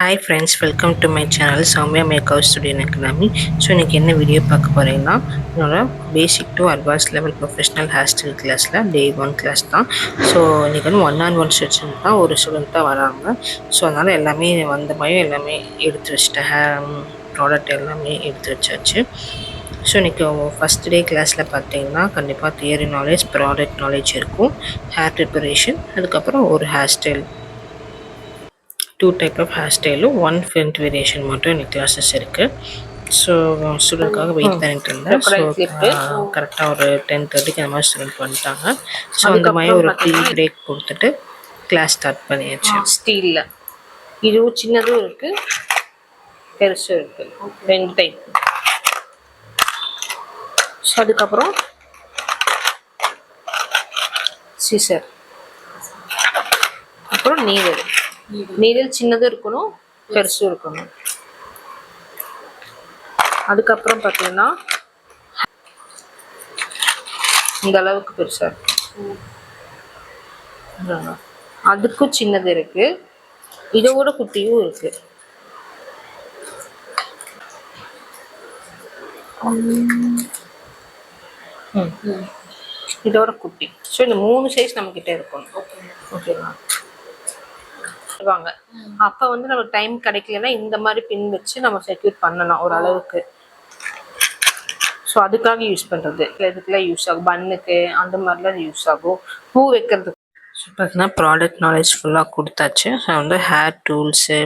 Hi friends, welcome to my channel Soumya Makeup Studio in Academy. So இன்றைக்கி என்ன video பார்க்க போகிறீங்கன்னா என்னோட basic to advance level professional hair style கிளாஸில் டே 1 class தான். ஸோ இன்றைக்கி வந்து 1-on-1 செஷன் தான், ஒரு ஸ்டூடெண்ட் தான் வராங்க. ஸோ அதனால் எல்லாமே வந்த மாதிரி எல்லாமே எடுத்து வச்சுட்டேன், ப்ராடக்ட் எல்லாமே எடுத்து வச்சாச்சு. ஸோ இன்றைக்கி ஃபஸ்ட் டே கிளாஸில் பார்த்தீங்கன்னா கண்டிப்பாக தியரி நாலேஜ், ப்ராடக்ட் நாலேஜ் இருக்கும், ஹேர் ப்ரிப்பரேஷன், அதுக்கப்புறம் ஒரு hair style, 2 type of hair ஸ்டைலும் 1 ஃப்ரண்ட் வேரியேஷன் மட்டும் எனக்கு கிளாஸஸ் இருக்குது. ஸோ ஸ்டூடெண்ட்காக வெயிட் பண்ணிட்டு இருந்தேன். ஸோ கரெக்டாக ஒரு 10:30க்கு அந்த மாதிரி ஸ்டூடெண்ட் வந்துட்டாங்க. ஸோ அந்த மாதிரி ஒரு டீ பிரேக் கொடுத்துட்டு கிளாஸ் ஸ்டார்ட் பண்ணியாச்சு. ஸ்டீலில் இதுவும் சின்னதும் இருக்குது, பெருசும் இருக்குது, 2 டைப். ஸோ அதுக்கப்புறம் சீசர், அப்புறம் நீடல் சின்னதும் இருக்கணும், பெருசும் இருக்கணும். அதுக்கப்புறம் பார்த்தீங்கன்னா இந்த அளவுக்கு பெருசாக இருக்கும், அதுக்கும் சின்னது இருக்கு, இதோட குட்டியும் இருக்கு. இதோட குட்டி. ஸோ இந்த 3 சைஸ் நம்ம கிட்ட இருக்கும். ஓகேவா? வாங்க, அப்போ வந்து நம்ம டைம் கிடைக்கலன்னா இந்த மாதிரி பின் வச்சு நம்ம செக்யூர் பண்ணலாம் ஒரு அளவுக்கு. ஸோ அதுக்காக யூஸ் பண்ணுறது, இதுக்கெல்லாம் யூஸ் ஆகும், பன்னுக்கு அந்த மாதிரிலாம் யூஸ் ஆகும், பூ வைக்கிறதுக்கு. ஸோ பார்த்தீங்கன்னா ப்ராடக்ட் நாலேஜ் ஃபுல்லாக கொடுத்தாச்சு. ஸோ வந்து hair tools,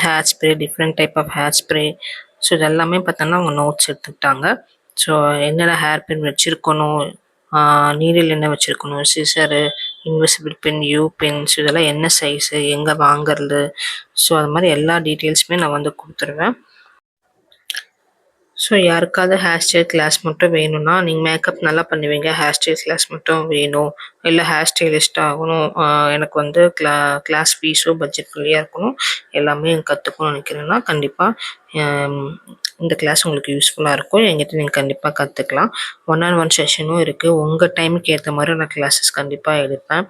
hair spray, different type of hair spray, so இதெல்லாமே பார்த்தோன்னா அவங்க நோட்ஸ் எடுத்துக்கிட்டாங்க. ஸோ என்னென்ன ஹேர் பின் வச்சுருக்கணும், நீடில் என்ன வச்சுருக்கணும், scissor, invisible pin, U pins, இதெல்லாம் என்ன சைஸு, எங்கே வாங்குறது, ஸோ அது மாதிரி எல்லா டீட்டெயில்ஸுமே நான் வந்து கொடுத்துருவேன். ஸோ யாருக்காவது ஹேர் ஸ்டைல் கிளாஸ் மட்டும் வேணும்னா, நீங்கள் மேக்கப் நல்லா பண்ணுவீங்க, ஹேர் ஸ்டைல் கிளாஸ் மட்டும் வேணும், இல்லை ஹேர் ஸ்டைலிஸ்ட் ஆகணும், எனக்கு வந்து கிளாஸ் ஃபீஸும் பட்ஜெட் ஃப்ரீயாக இருக்கணும், எல்லாமே கற்றுக்கணும்னு நினைக்கிறேன்னா கண்டிப்பாக இந்த கிளாஸ் உங்களுக்கு யூஸ்ஃபுல்லாக இருக்கும். என்கிட்ட நீங்கள் கண்டிப்பாக கற்றுக்கலாம். 1-on-1 செஷனும் இருக்குது. உங்கள் டைமுக்கு ஏற்ற மாதிரி நான் கிளாஸஸ் கண்டிப்பாக எடுப்பேன்.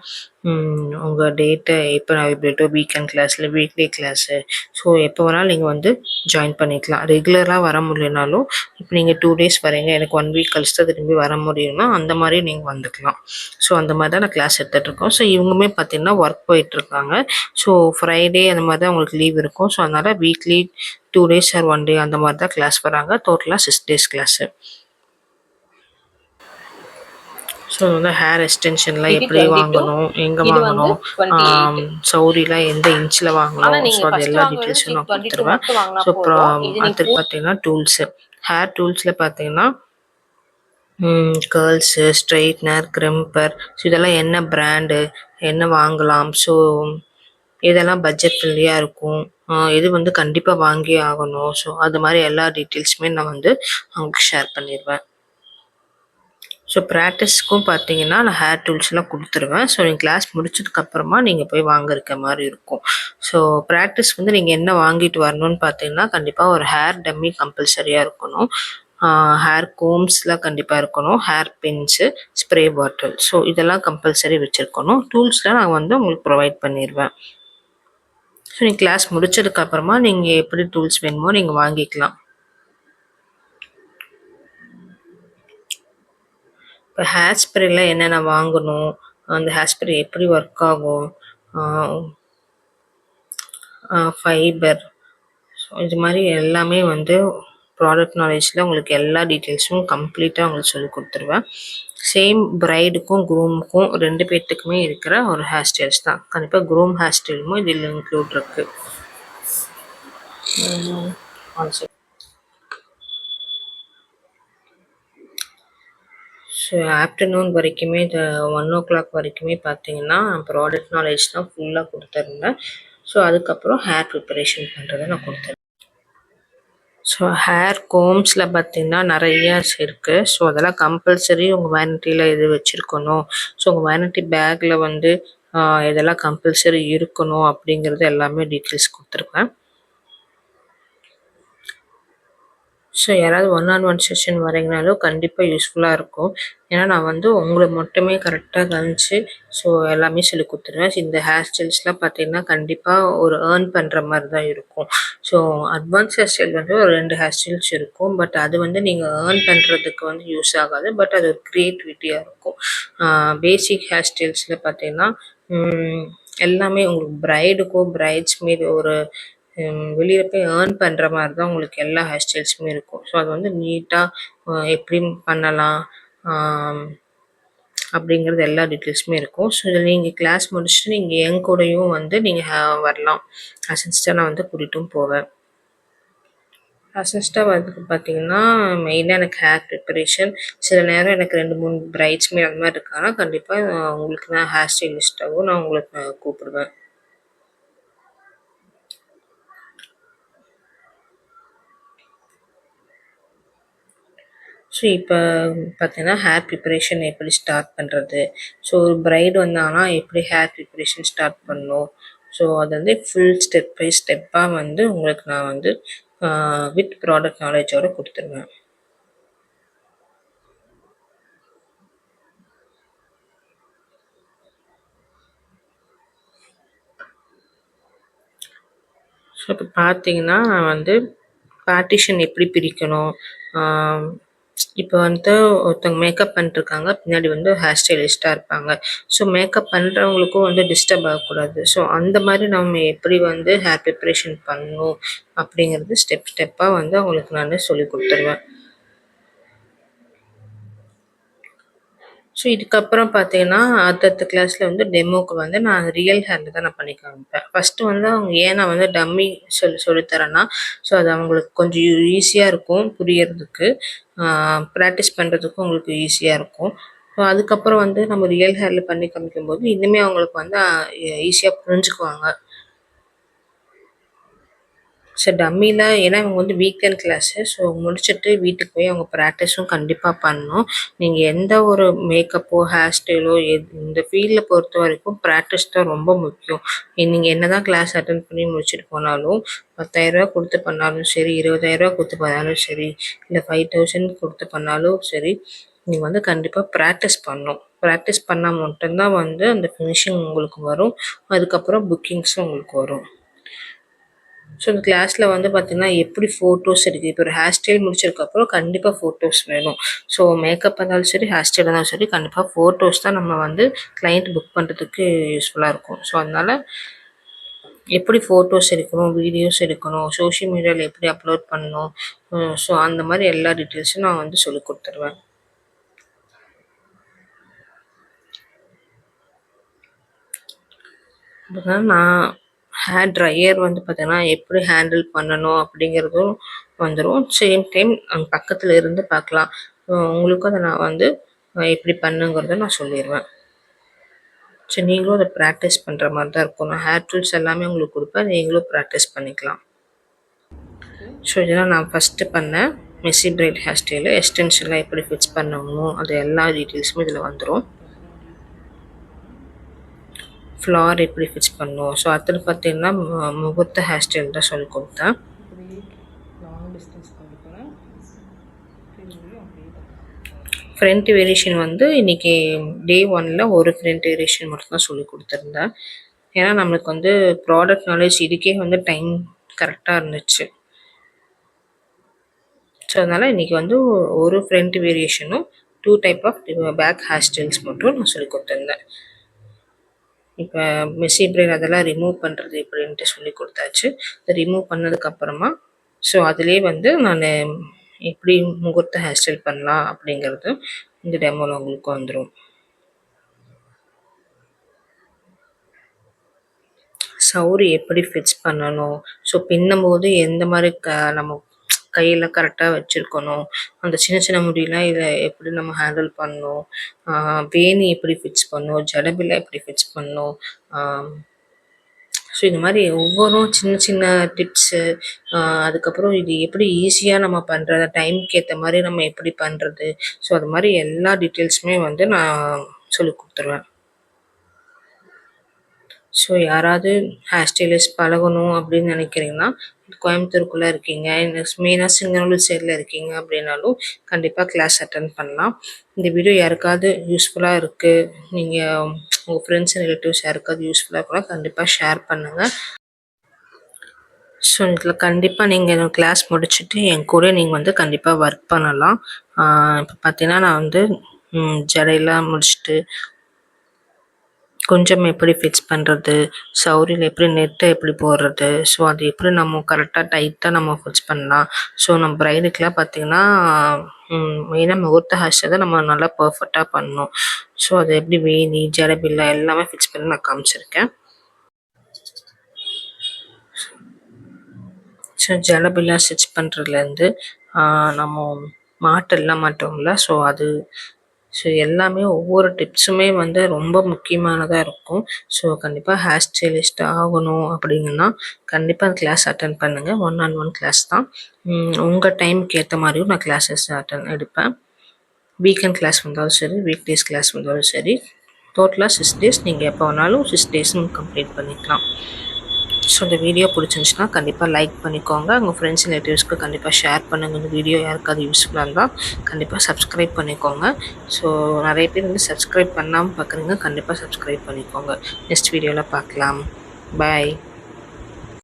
உங்கள் டேட்டை எப்போ அவைலபிலிட்டோ, வீக்கெண்ட் கிளாஸ் இல்லை வீக்லி கிளாஸு, ஸோ எப்போ வேணாலும் நீங்கள் வந்து ஜாயின் பண்ணிக்கலாம். ரெகுலராக வர முடியலனாலும் இப்போ நீங்கள் 2 டேஸ் வரீங்க, எனக்கு 1 வீக் கழிச்சு தான் திரும்பி வர முடியும்னா அந்த மாதிரி நீங்கள் வந்துக்கலாம். ஸோ அந்த மாதிரி தான் நான் கிளாஸ் எடுத்துகிட்ருக்கோம். ஸோ இவங்களுமே பார்த்தீங்கன்னா ஒர்க் போயிட்டுருக்காங்க. ஸோ ஃப்ரைடே அந்த மாதிரி தான் உங்களுக்கு லீவ் இருக்கும். ஸோ அதனால் வீக்லி 2 டேஸ் ஆர் 1 டே அந்த மாதிரி தான் கிளாஸ் வராங்க. டோட்டலாக 6 டேஸ் கிளாஸு. ஸோ வந்து ஹேர் எக்ஸ்டென்ஷன்லாம் எப்படி வாங்கணும், எங்கே வாங்கணும், சௌரிலாம் எந்த இன்ச்சில் வாங்கணும், ஸோ அது எல்லா டீட்டெயில்ஸும் நான் கொடுத்துருவேன். ஸோ அப்புறம் அடுத்து பார்த்தீங்கன்னா டூல்ஸு, ஹேர் டூல்ஸில் பார்த்தீங்கன்னா கேர்ள்ஸு, ஸ்ட்ரைட்னர், கிரிம்பர், ஸோ இதெல்லாம் என்ன பிராண்டு, என்ன வாங்கலாம், ஸோ இதெல்லாம் பட்ஜெட் ஃப்ரெண்ட்லியாக இருக்கும், இது வந்து கண்டிப்பாக வாங்கி ஆகணும், ஸோ அது மாதிரி எல்லா டீட்டெயில்ஸுமே நான் வந்து அவங்களுக்கு ஷேர் பண்ணிடுவேன். ஸோ ப்ராக்டிஸ்க்கும் பார்த்தீங்கன்னா நான் ஹேர் டூல்ஸ்லாம் கொடுத்துருவேன். ஸோ நீங்கள் கிளாஸ் முடிச்சதுக்கப்புறமா நீங்கள் போய் வாங்கிருக்க மாதிரி இருக்கும். ஸோ ப்ராக்டிஸ் வந்து நீங்கள் என்ன வாங்கிட்டு வரணும்னு பார்த்தீங்கன்னா கண்டிப்பாக ஒரு ஹேர் டம்மி கம்பல்சரியாக இருக்கணும், ஹேர் கோம்ஸ்லாம் கண்டிப்பாக இருக்கணும், hair pins, spray bottle, so இதெல்லாம் கம்பல்சரி வச்சுருக்கணும். டூல்ஸ்லாம் நான் வந்து உங்களுக்கு ப்ரொவைட் பண்ணிடுவேன். ஸோ நீங்கள் கிளாஸ் முடிச்சதுக்கப்புறமா நீங்கள் எப்படி டூல்ஸ் வேணுமோ நீங்கள் வாங்கிக்கலாம். இப்போ ஹேர் ஸ்ப்ரேயில் என்னென்ன வாங்கணும், அந்த ஹேர் ஸ்ப்ரே எப்படி ஒர்க் ஆகும், ஃபைபர், ஸோ இது மாதிரி எல்லாமே வந்து ப்ராடக்ட் நாலேஜில் உங்களுக்கு எல்லா டீட்டெயில்ஸும் கம்ப்ளீட்டாக உங்களுக்கு சொல்லி கொடுத்துருவேன். சேம் பிரைடுக்கும் க்ரூமுக்கும் 2 பேர்த்துக்குமே இருக்கிற ஒரு ஹேர் ஸ்டைல்ஸ் தான். கண்டிப்பாக க்ரூம் ஹேர் ஸ்டைலும் இதில் இன்க்ளூட் இருக்குது. ஸோ ஆஃப்டர்நூன் வரைக்குமே 1 o'clock வரைக்குமே பார்த்தீங்கன்னா ப்ராடக்ட் நாலேஜ் தான் ஃபுல்லாக கொடுத்துருந்தேன். ஸோ அதுக்கப்புறம் ஹேர் ப்ரிப்பரேஷன் பண்ணுறதை நான் கொடுத்துருந்தேன். ஸோ ஹேர் கோம்ஸில் பார்த்தீங்கன்னா நிறையா இருக்குது. ஸோ அதெல்லாம் கம்பல்சரி உங்கள் வேனிட்டியில் எது வச்சுருக்கணும், ஸோ உங்கள் வேனிட்டி பேக்கில் வந்து இதெல்லாம் கம்பல்சரி இருக்கணும் அப்படிங்கிறது எல்லாமே டீட்டெயில்ஸ் கொடுத்துருப்பேன். ஸோ யாராவது ஒன் ஆன் ஒன் செஷன் வரீங்கனாலும் கண்டிப்பாக யூஸ்ஃபுல்லாக இருக்கும். ஏன்னா நான் வந்து உங்களை மட்டுமே கரெக்டாக கவனிச்சு ஸோ எல்லாமே சொல்லி கொடுத்துருவேன். இந்த ஹேர் ஸ்டைல்ஸ்லாம் பார்த்தீங்கன்னா கண்டிப்பாக ஒரு ஏர்ன் பண்ணுற மாதிரி தான் இருக்கும். ஸோ அட்வான்ஸ் ஹேர் ஸ்டைல் வந்து ஒரு 2 ஹேர் ஸ்டைல்ஸ் இருக்கும். பட் அது வந்து நீங்கள் ஏர்ன் பண்ணுறதுக்கு வந்து யூஸ் ஆகாது. பட் அது ஒரு க்ரியேட்டிவிட்டியாக இருக்கும். பேசிக் ஹேர் ஸ்டைல்ஸில் பார்த்தீங்கன்னா எல்லாமே உங்களுக்கு பிரைடுக்கோ பிரைட்ஸ்மேட் ஒரு வெளியில போய் ஏர்ன் பண்ற மாரி தான் உங்களுக்கு எல்லா ஹேர் ஸ்டைல்ஸுமே இருக்கும். ஸோ அது வந்து நீட்டா எப்படி பண்ணலாம் அப்படிங்கிறது எல்லா டீட்டெயில்ஸுமே இருக்கும். ஸோ இதில் நீங்கள் கிளாஸ் முடிச்சுட்டு நீங்கள் என் கூடயும் வந்து நீங்கள் வரலாம். அசிஸ்டன்ட்டாக நான் வந்து கூட்டிட்டும் போவேன். அசிஸ்டன்ட்டாக வரதுக்கு பார்த்தீங்கன்னா மெயினாக எனக்கு ஹேர் ப்ரிப்பரேஷன், சில நேரம் எனக்கு 2, 3 பிரைட்ஸ்மேட் அந்த மாதிரி இருக்காங்கன்னா கண்டிப்பாக உங்களுக்கு நான் ஹேர் ஸ்டைலிஸ்ட்டாகவும் நான் உங்களுக்கு நான் கூப்பிடுவேன். ஸோ இப்போ பார்த்தீங்கன்னா ஹேர் ப்ரிப்பரேஷன் எப்படி ஸ்டார்ட் பண்ணுறது, ஸோ ஒரு பிரைடு வந்தாங்கன்னா எப்படி ஹேர் ப்ரிப்பரேஷன் ஸ்டார்ட் பண்ணணும், ஸோ அது வந்து ஃபுல் ஸ்டெப் பை ஸ்டெப்பாக வந்து உங்களுக்கு நான் வந்து வித் ப்ராடக்ட் நாலேஜோடு கொடுத்துருவேன். ஸோ இப்போ பார்த்தீங்கன்னா நான் வந்து பார்ட்டிஷன் எப்படி பிரிக்கணும், இப்போ வந்து ஒருத்தவங்க மேக்கப் பண்ணிட்டுருக்காங்க, பின்னாடி வந்து ஹேர் ஸ்டைலிஸ்ட்டாக இருப்பாங்க. ஸோ மேக்கப் பண்ணுறவங்களுக்கும் வந்து டிஸ்டர்ப் ஆகக்கூடாது. ஸோ அந்த மாதிரி நம்ம எப்படி வந்து ஹேர் ப்ரிப்பரேஷன் பண்ணணும் அப்படிங்கிறது ஸ்டெப் ஸ்டெப்பாக வந்து அவங்களுக்கு நான் சொல்லிக் கொடுத்துருவேன். ஸோ இதுக்கப்புறம் பார்த்தீங்கன்னா அடுத்தடுத்த கிளாஸில் வந்து டெமோக்கு வந்து நான் ரியல் ஹேரில் தான் நான் பண்ணி காமிப்பேன். ஃபஸ்ட்டு வந்து அவங்க ஏன் நான் வந்து டம்மி சொல்லித்தரேன்னா, ஸோ அது அவங்களுக்கு கொஞ்சம் ஈஸியாக இருக்கும் புரியறதுக்கு, ப்ராக்டிஸ் பண்ணுறதுக்கும் உங்களுக்கு ஈஸியாக இருக்கும். ஸோ அதுக்கப்புறம் வந்து நம்ம ரியல் ஹேரில் பண்ணி காமிக்கும்போது இன்னுமே அவங்களுக்கு வந்து ஈஸியாக புரிஞ்சுக்குவாங்க. ஸோ டம்மில ஏன்னா இவங்க வந்து வீக்கெண்ட் கிளாஸு. ஸோ முடிச்சுட்டு வீட்டுக்கு போய் அவங்க ப்ராக்டிஸும் கண்டிப்பாக பண்ணணும். நீங்கள் எந்த ஒரு மேக்கப்போ, ஹேர் ஸ்டைலோ இந்த ஃபீல்டில் பொறுத்த வரைக்கும் ப்ராக்டிஸ் தான் ரொம்ப முக்கியம். நீங்கள் என்ன தான் கிளாஸ் அட்டெண்ட் பண்ணி முடிச்சுட்டு போனாலும், ரூ. 10,000 கொடுத்து பண்ணாலும் சரி, ரூ. 20,000 கொடுத்து பண்ணாலும் சரி, இல்லை 5,000 கொடுத்து பண்ணாலும் சரி, நீங்கள் வந்து கண்டிப்பாக ப்ராக்டிஸ் பண்ணணும். ப்ராக்டிஸ் பண்ணால் மட்டும்தான் வந்து அந்த ஃபினிஷிங் உங்களுக்கு வரும். அதுக்கப்புறம் புக்கிங்ஸும் உங்களுக்கு வரும். ஸோ இந்த கிளாஸில் வந்து பார்த்தீங்கன்னா எப்படி ஃபோட்டோஸ் இருக்குது, இப்போ ஒரு ஹேர் ஸ்டைல் முடிச்சதுக்கப்புறம் கண்டிப்பாக ஃபோட்டோஸ் வேணும். ஸோ மேக்கப் இருந்தாலும் சரி, ஹேர் ஸ்டைல் இருந்தாலும் சரி, கண்டிப்பாக ஃபோட்டோஸ் தான் நம்ம வந்து கிளைண்ட் புக் பண்ணுறதுக்கு யூஸ்ஃபுல்லாக இருக்கும். ஸோ அதனால் எப்படி ஃபோட்டோஸ் எடுக்கணும், வீடியோஸ் எடுக்கணும், சோஷியல் மீடியாவில் எப்படி அப்லோட் பண்ணணும், ஸோ அந்த மாதிரி எல்லா டீட்டெயில்ஸும் நான் வந்து சொல்லிக் கொடுத்துருவேன். அதனால் நான் ஹேர் ட்ரையர் வந்து பார்த்தீங்கன்னா எப்படி ஹேண்டில் பண்ணணும் அப்படிங்கிறதும் வந்துடும். சேம் டைம் அங்கே பக்கத்தில் இருந்து பார்க்கலாம். உங்களுக்கும் அதை நான் வந்து எப்படி பண்ணுங்கிறத நான் சொல்லிடுவேன். ஸோ நீங்களும் அதை ப்ராக்டிஸ் பண்ணுற மாதிரி தான் இருக்கும். நான் ஹேர் டூல்ஸ் எல்லாமே உங்களுக்கு கொடுப்பேன், நீங்களும் ப்ராக்டிஸ் பண்ணிக்கலாம். ஸோ இதெல்லாம் நான் ஃபஸ்ட்டு பண்ணேன் மெஸ்ஸி பிரைட் ஹேர் ஸ்டைலு. எக்ஸ்டென்ஷன்லாம் எப்படி ஃபிக்ஸ் பண்ணணும் அது எல்லா டீட்டெயில்ஸுமே இதில் வந்துடும். ஃப்ளார் எப்படி ஃபிக்ஸ் பண்ணணும். ஸோ அடுத்தது பார்த்தீங்கன்னா முகூர்த்த ஹேர் ஸ்டைல் தான் சொல்லிக் கொடுத்தேன். ஃப்ரண்ட் வேரியேஷன் வந்து இன்றைக்கி டே 1ல் ஒரு ஃப்ரண்ட் வேரியேஷன் மட்டும் தான் சொல்லி கொடுத்துருந்தேன். ஏன்னா நம்மளுக்கு வந்து ப்ராடக்ட் நாலேஜ் இதுக்கே வந்து டைம் கரெக்டாக இருந்துச்சு. ஸோ அதனால் இன்றைக்கி வந்து ஒரு ஃப்ரண்ட் வேரியேஷனும் 2 type of back hair styles மட்டும் நான் சொல்லி கொடுத்துருந்தேன். இப்போ மெஸ்ஸி பிரைட் அதெல்லாம் ரிமூவ் பண்ணுறது எப்படின்ட்டு சொல்லி கொடுத்தாச்சு. அதை ரிமூவ் பண்ணதுக்கப்புறமா ஸோ அதிலே வந்து நான் எப்படி முகூர்த்த ஹேர் ஸ்டைல் பண்ணலாம் அப்படிங்கிறது இந்த டெமோவில் உங்களுக்கு வந்துடும். சௌரி எப்படி ஃபிக்ஸ் பண்ணணும், ஸோ பின்னும்போது எந்த மாதிரி நம்ம கையில் கரெக்டாக வச்சுருக்கணும், அந்த சின்ன சின்ன முடியெலாம் இதை எப்படி நம்ம ஹேண்டில் பண்ணணும், வேணி எப்படி ஃபிக்ஸ் பண்ணணும், ஜடபில் எப்படி ஃபிக்ஸ் பண்ணணும், ஸோ இந்த மாதிரி ஒவ்வொன்றும் சின்ன சின்ன டிப்ஸு, அதுக்கப்புறம் இது எப்படி ஈஸியாக நம்ம பண்ணுறது, டைமுக்கு ஏற்ற மாதிரி நம்ம எப்படி பண்ணுறது, ஸோ அது மாதிரி எல்லா டீட்டெயில்ஸுமே வந்து நான் சொல்லிக் கொடுத்துருவேன். ஸோ யாராவது ஹேர் ஸ்டைலிஸ்ட் பழகணும் அப்படின்னு நினைக்கிறீங்கன்னா, கோயம்புத்தூருக்குள்ளே இருக்கீங்க, மெயினாக சிங்கநல்லூர் சைடில் இருக்கீங்க அப்படின்னாலும் கண்டிப்பாக கிளாஸ் அட்டெண்ட் பண்ணலாம். இந்த வீடியோ யாருக்காவது யூஸ்ஃபுல்லாக இருக்குது, நீங்கள் உங்கள் ஃப்ரெண்ட்ஸ் அண்ட் ரிலேட்டிவ்ஸ் யாருக்காவது யூஸ்ஃபுல்லாக கூட கண்டிப்பாக ஷேர் பண்ணுங்கள். ஸோ இதில் கண்டிப்பாக நீங்கள் கிளாஸ் முடிச்சுட்டு என் கூட நீங்கள் வந்து கண்டிப்பாக ஒர்க் பண்ணலாம். இப்போ பார்த்தீங்கன்னா நான் வந்து ஜடையெல்லாம் முடிச்சுட்டு கொஞ்சம் எப்படி ஃபிக்ஸ் பண்ணுறது, சௌரியில் எப்படி நெட்டை எப்படி போடுறது, ஸோ அது எப்படி நம்ம கரெக்டாக டைட்டாக நம்ம ஃபிக்ஸ் பண்ணலாம். ஸோ நம்ம பிரைடுக்கெலாம் பார்த்திங்கன்னா மெயினாக முகூர்த்த ஹேர் ஸ்டைல் தான் நம்ம நல்லா பர்ஃபெக்டாக பண்ணணும். ஸோ அது எப்படி வேணி ஜடபில்லா எல்லாமே ஃபிக்ஸ் பண்ணி நான் காமிச்சிருக்கேன். ஸோ ஜடபில்லா ஸ்டிச் பண்ணுறதுலேருந்து நம்ம மாட்டெல்லாம் மாட்டோம்ல, ஸோ அது ஸோ எல்லாமே ஒவ்வொரு டிப்ஸுமே வந்து ரொம்ப முக்கியமானதாக இருக்கும். ஸோ கண்டிப்பாக ஹேர் ஸ்டைலிஸ்ட் ஆகணும் அப்படிங்கன்னா கண்டிப்பாக கிளாஸ் அட்டன் பண்ணுங்கள். 1-on-1 கிளாஸ் தான். உங்கள் டைமுக்கு ஏற்ற மாதிரியும் நான் கிளாஸஸ் எடுப்பேன். வீக்கெண்ட் கிளாஸ் வந்தாலும் சரி, வீக் டேஸ் கிளாஸ் வந்தாலும் சரி, டோட்டலாக 6 டேஸ் நீங்கள் எப்போ வேணாலும் 6 டேஸும் கம்ப்ளீட் பண்ணிக்கலாம். ஸோ இந்த வீடியோ பிடிச்சிருந்துச்சுன்னா கண்டிப்பாக லைக் பண்ணிக்கோங்க. உங்கள் ஃப்ரெண்ட்ஸ் ரிலேட்டிவ்ஸ்க்கு கண்டிப்பாக ஷேர் பண்ணுங்கள். இந்த வீடியோ யாருக்காவது யூஸ்ஃபுல்லாக இருந்தால் கண்டிப்பாக சப்ஸ்கிரைப் பண்ணிக்கோங்க. ஸோ நிறைய பேர் வந்து சப்ஸ்கிரைப் பண்ணாமல் பார்க்குறீங்க, கண்டிப்பாக சப்ஸ்கிரைப் பண்ணிக்கோங்க. நெக்ஸ்ட் வீடியோவில் பார்க்கலாம். பாய்.